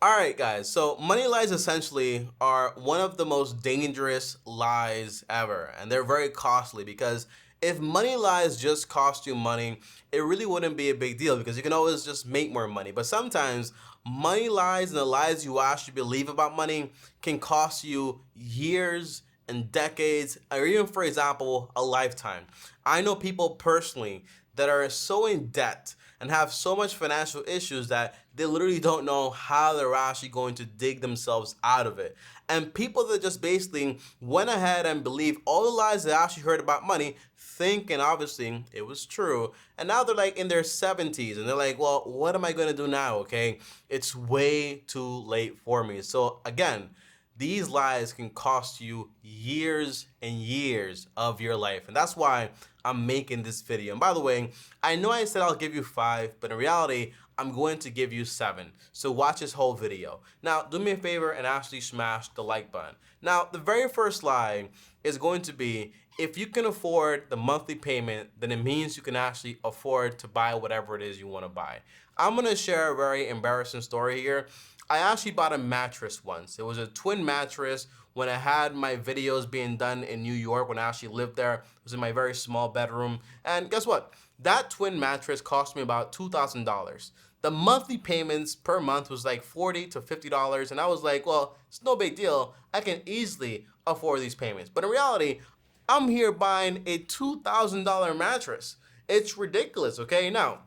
All right, guys. So money lies essentially are one of the most dangerous lies ever, and they're very costly because if money lies just cost you money, it really wouldn't be a big deal because you can always just make more money. But sometimes money lies and the lies you actually believe about money can cost you years and decades, or even, for example, a lifetime. I know people personally that are so in debt and have so much financial issues that they literally don't know how they're actually going to dig themselves out of it. And people that just basically went ahead and believed all the lies they actually heard about money, thinking obviously it was true. And now they're like in their 70s and they're like, well, what am I going to do now? Okay, it's way too late for me. So again, these lies can cost you years and years of your life. And that's why I'm making this video. And by the way, I know I said I'll give you 5, but in reality, I'm going to give you 7. So watch this whole video. Now, do me a favor and actually smash the like button. Now, the very first lie is going to be, if you can afford the monthly payment, then it means you can actually afford to buy whatever it is you want to buy. I'm going to share a very embarrassing story here. I actually bought a mattress once. It was a twin mattress when I had my videos being done in New York when I actually lived there. It was in my very small bedroom. And guess what? That twin mattress cost me about $2,000. The monthly payments per month was like $40 to $50. And I was like, well, it's no big deal. I can easily afford these payments. But in reality, I'm here buying a $2,000 mattress. It's ridiculous, okay? Now,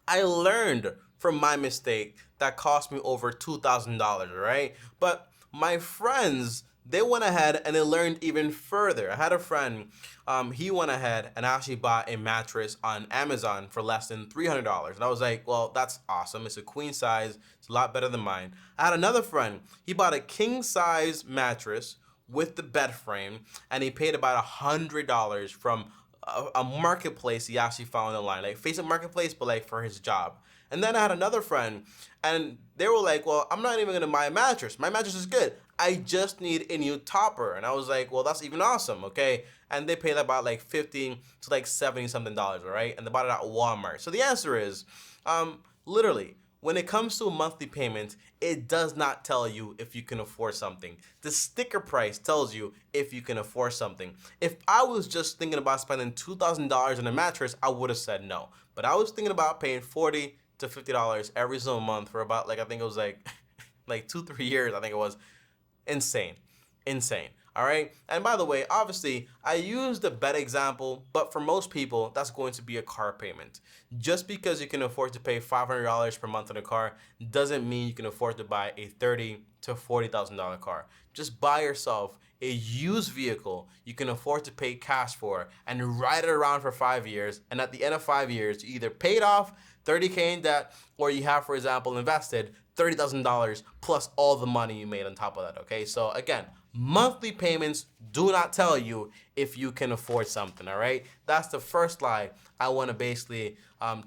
I learned from my mistake that cost me over $2,000, right? But my friends, they went ahead and they learned even further. I had a friend, he went ahead and actually bought a mattress on Amazon for less than $300. And I was like, well, that's awesome. It's a queen size. It's a lot better than mine. I had another friend, he bought a king size mattress with the bed frame, and he paid about $100 from a marketplace he actually found online, like Facebook Marketplace, but like for his job. And then I had another friend, and they were like, well, I'm not even gonna buy a mattress. My mattress is good. I just need a new topper. And I was like, well, that's even awesome, okay? And they paid about like 50 to like 70 something dollars, right? And they bought it at Walmart. So the answer is, literally, when it comes to a monthly payment, it does not tell you if you can afford something. The sticker price tells you if you can afford something. If I was just thinking about spending $2,000 on a mattress, I would have said no. But I was thinking about paying $40 to $50 every single month for about, like, I think it was like like 2 3 years. I think it was insane. Insane. All right. And by the way, obviously, I used the bed example, but for most people, that's going to be a car payment. Just because you can afford to pay $500 per month on a car doesn't mean you can afford to buy a $30,000 to $40,000 car. Just buy yourself a used vehicle you can afford to pay cash for and ride it around for 5 years. And at the end of 5 years, you either paid off 30K in debt, or you have, for example, invested $30,000 plus all the money you made on top of that, okay? So again, monthly payments do not tell you if you can afford something, all right? That's the first lie I want to basically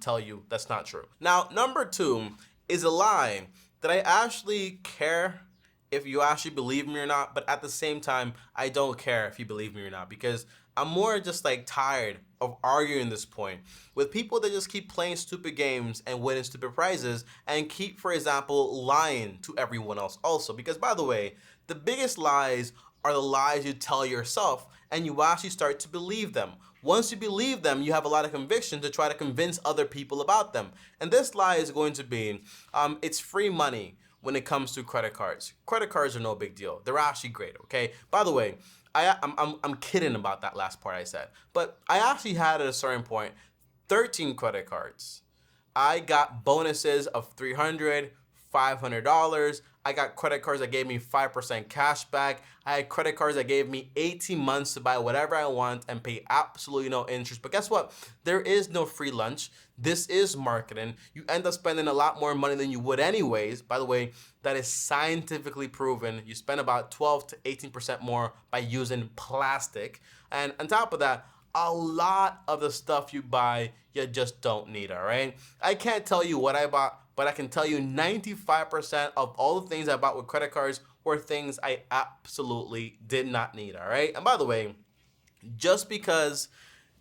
tell you that's not true. Now, number 2 is a lie that I actually care if you actually believe me or not, but at the same time, I don't care if you believe me or not, because I'm more just like tired of arguing this point with people that just keep playing stupid games and winning stupid prizes and keep, for example, lying to everyone else also. Because by the way, the biggest lies are the lies you tell yourself and you actually start to believe them. Once you believe them, you have a lot of conviction to try to convince other people about them. And this lie is going to be, it's free money when it comes to credit cards. Credit cards are no big deal. They're actually great, okay? By the way, I'm kidding about that last part I said. But I actually had at a certain point 13 credit cards. I got bonuses of $300, $500. I got credit cards that gave me 5% cash back. I had credit cards that gave me 18 months to buy whatever I want and pay absolutely no interest. But guess what? There is no free lunch. This is marketing. You end up spending a lot more money than you would anyways. By the way, that is scientifically proven. You spend about 12 to 18% more by using plastic. And on top of that, a lot of the stuff you buy, you just don't need, all right? I can't tell you what I bought, but I can tell you 95% of all the things I bought with credit cards were things I absolutely did not need, all right? And by the way, just because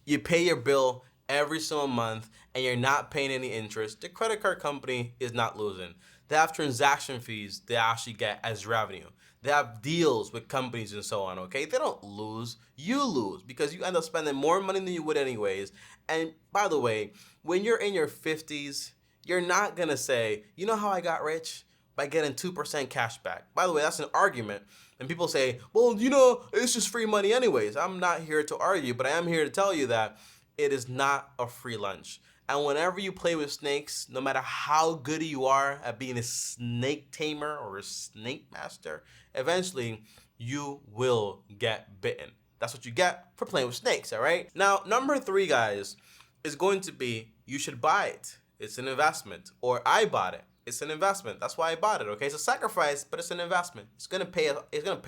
you pay your bill every single month and you're not paying any interest, the credit card company is not losing. They have transaction fees they actually get as revenue. They have deals with companies and so on, okay? They don't lose. You lose because you end up spending more money than you would anyways. And by the way, when you're in your 50s, you're not gonna say, you know how I got rich? By getting 2% cash back. By the way, that's an argument. And people say, well, you know, it's just free money anyways. I'm not here to argue, but I am here to tell you that it is not a free lunch. And whenever you play with snakes, no matter how good you are at being a snake tamer or a snake master, eventually you will get bitten. That's what you get for playing with snakes, all right? Now, number 3, guys, is going to be you should buy it. It's an investment. Or I bought it. It's an investment. That's why I bought it, okay? It's a sacrifice, but it's an investment. It's gonna pay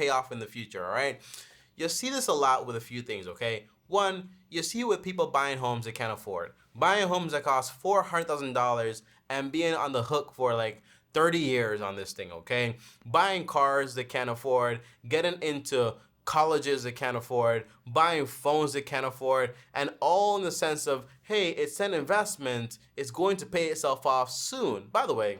off in the future, all right? You'll see this a lot with a few things, okay? One, you see with people buying homes they can't afford. Buying homes that cost $400,000 and being on the hook for like 30 years on this thing, okay? Buying cars they can't afford, getting into colleges they can't afford, buying phones they can't afford, and all in the sense of, hey, it's an investment, it's going to pay itself off soon. By the way,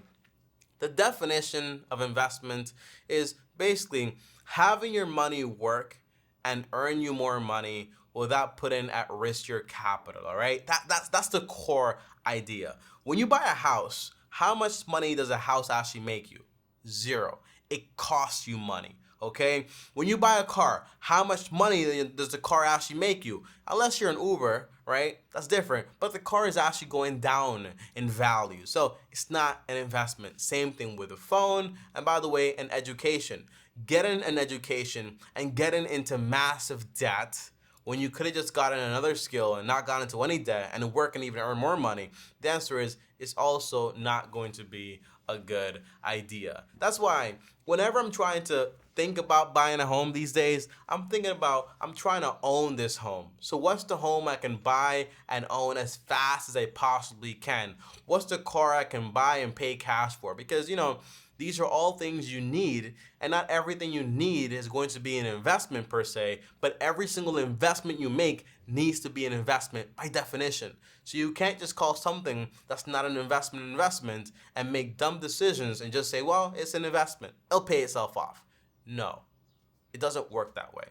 the definition of investment is basically having your money work and earn you more money without putting at risk your capital, all right? That's the core idea. When you buy a house, how much money does a house actually make you? 0. It costs you money, okay? When you buy a car, how much money does the car actually make you? Unless you're an Uber, right? That's different. But the car is actually going down in value. So it's not an investment. Same thing with a phone. And by the way, an education. Getting an education and getting into massive debt when you could have just gotten another skill and not gotten into any debt and work and even earn more money, the answer is it's also not going to be a good idea. That's why whenever I'm trying to think about buying a home these days, I'm trying to own this home. So what's the home I can buy and own as fast as I possibly can? What's the car I can buy and pay cash for? Because, you know, these are all things you need, and not everything you need is going to be an investment per se, but every single investment you make needs to be an investment by definition. So you can't just call something that's not an investment and make dumb decisions and just say, well, it's an investment. It'll pay itself off. No, it doesn't work that way.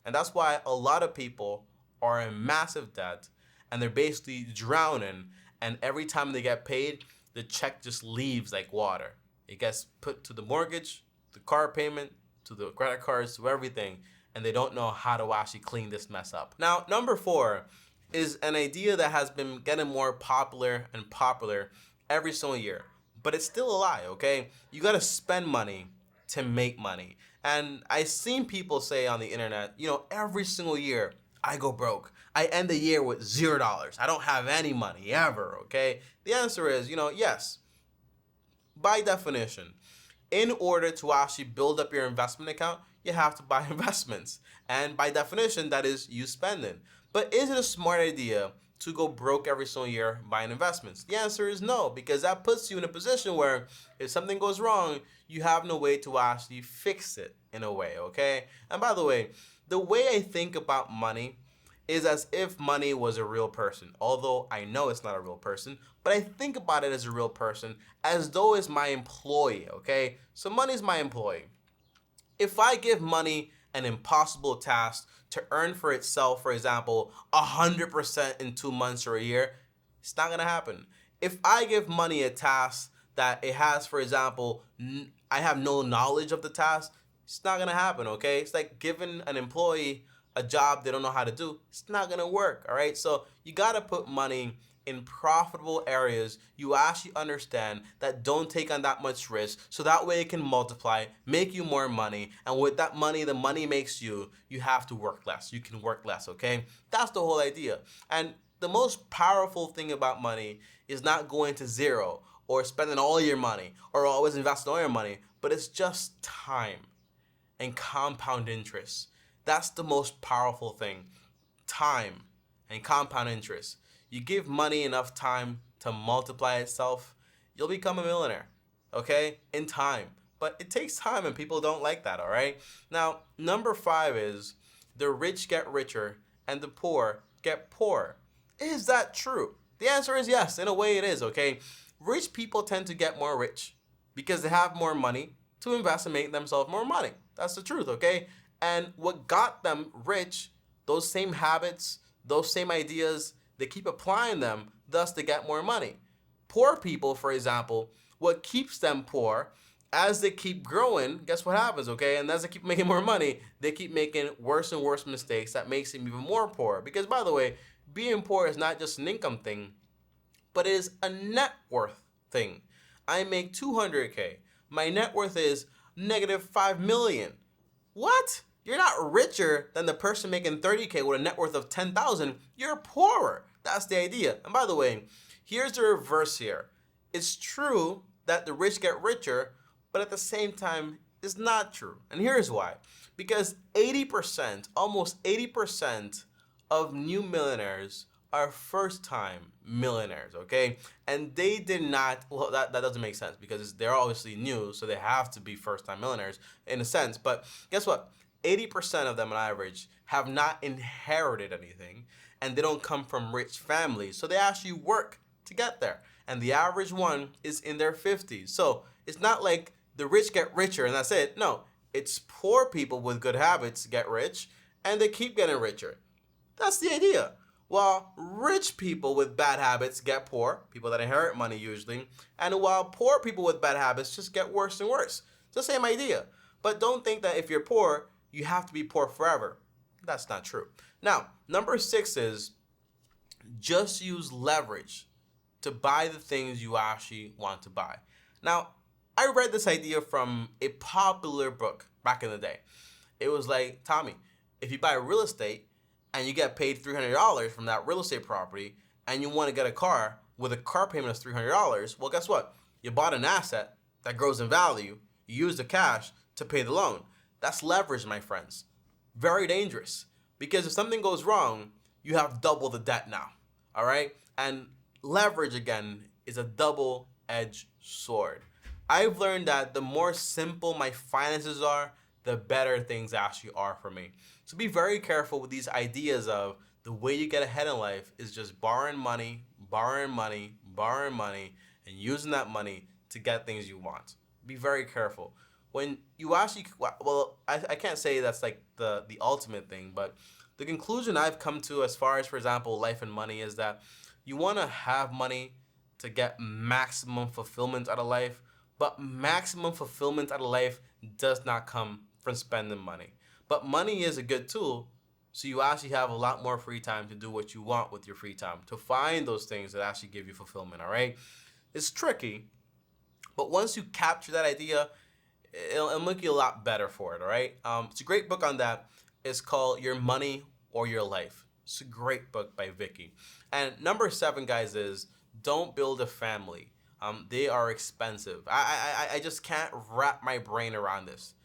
And that's why a lot of people are in massive debt and they're basically drowning, and every time they get paid, the check just leaves like water. It gets put to the mortgage, the car payment, to the credit cards, to everything, and they don't know how to actually clean this mess up. Now, number 4 is an idea that has been getting more popular and popular every single year, but it's still a lie, okay? You gotta spend money to make money. And I've seen people say on the internet, you know, every single year, I go broke. I end the year with $0. I don't have any money ever, okay? The answer is, you know, yes. By definition, in order to actually build up your investment account, you have to buy investments. And by definition, that is you spending. But is it a smart idea to go broke every single year buying investments? The answer is no, because that puts you in a position where if something goes wrong, you have no way to actually fix it in a way, okay? And by the way I think about money is as if money was a real person. Although I know it's not a real person, but I think about it as a real person, as though it's my employee, okay? So money's my employee. If I give money an impossible task to earn for itself, for example, 100% in 2 months or a year, it's not gonna happen. If I give money a task that it has, for example, I have no knowledge of the task, it's not gonna happen, okay? It's like giving an employee a job they don't know how to do. It's not gonna work, all right? So you gotta put money in profitable areas you actually understand that don't take on that much risk, so that way it can multiply, make you more money, and with that money, the money makes you have to work less. You can work less, okay? That's the whole idea. And the most powerful thing about money is not going to zero or spending all your money or always investing all your money, but it's just time and compound interest. That's the most powerful thing. Time and compound interest. You give money enough time to multiply itself, you'll become a millionaire, okay? In time. But it takes time and people don't like that, all right? Now, number 5 is the rich get richer and the poor get poorer. Is that true? The answer is yes. In a way it is, okay? Rich people tend to get more rich. because they have more money to invest and make themselves more money. That's the truth, okay? And what got them rich, those same habits, those same ideas, they keep applying them, thus they get more money. Poor people, for example, what keeps them poor, as they keep growing, guess what happens, okay? And as they keep making more money, they keep making worse and worse mistakes that makes them even more poor. Because by the way, being poor is not just an income thing, but it is a net worth thing. I make 200K. My net worth is negative 5 million. What? You're not richer than the person making 30K with a net worth of 10,000. You're poorer. That's the idea. And by the way, here's the reverse here. It's true that the rich get richer, but at the same time, it's not true. And here's why. Because 80%, almost 80% of new millionaires are first-time millionaires, okay? And they did not, well, that doesn't make sense because they're obviously new, so they have to be first-time millionaires in a sense. But guess what? 80% of them on average have not inherited anything, and they don't come from rich families, so they actually work to get there. And the average one is in their 50s. So it's not like the rich get richer and that's it. No, it's poor people with good habits get rich, and they keep getting richer. That's the idea. While rich people with bad habits get poor, people that inherit money usually, and while poor people with bad habits just get worse and worse. It's the same idea. But don't think that if you're poor, you have to be poor forever. That's not true. Now, number 6 is just use leverage to buy the things you actually want to buy. Now, I read this idea from a popular book back in the day. It was like, Tommy, if you buy real estate and you get paid $300 from that real estate property and you want to get a car with a car payment of $300, well, guess what? You bought an asset that grows in value. You use the cash to pay the loan. That's leverage, my friends. Very dangerous, because if something goes wrong, you have double the debt now, all right? And leverage, again, is a double-edged sword. I've learned that the more simple my finances are, the better things actually are for me. So be very careful with these ideas of the way you get ahead in life is just borrowing money, borrowing money, borrowing money, and using that money to get things you want. Be very careful. When you actually, well, I can't say that's like the ultimate thing, but the conclusion I've come to as far as, for example, life and money is that you want to have money to get maximum fulfillment out of life, but maximum fulfillment out of life does not come from spending money. But money is a good tool, so you actually have a lot more free time to do what you want with your free time, to find those things that actually give you fulfillment, all right? It's tricky, but once you capture that idea, it'll make you a lot better for it, all right? It's a great book on that. It's called Your Money or Your Life. It's a great book by Vicky. And number 7, guys, is don't build a family. They are expensive. I just can't wrap my brain around this.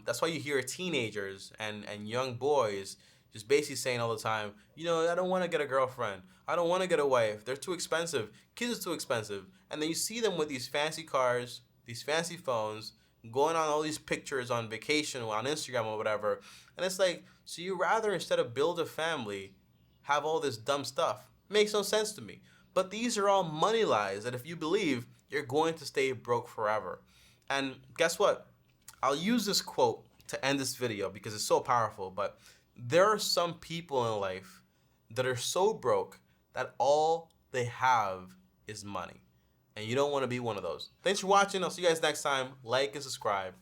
That's why you hear teenagers and young boys just basically saying all the time, you know, I don't want to get a girlfriend. I don't want to get a wife. They're too expensive. Kids are too expensive. And then you see them with these fancy cars, these fancy phones, going on all these pictures on vacation or on Instagram or whatever. And it's like, so you rather, instead of build a family, have all this dumb stuff. Makes no sense to me. But these are all money lies that if you believe, you're going to stay broke forever. And guess what? I'll use this quote to end this video because it's so powerful, but there are some people in life that are so broke that all they have is money. And you don't want to be one of those. Thanks for watching. I'll see you guys next time. Like and subscribe.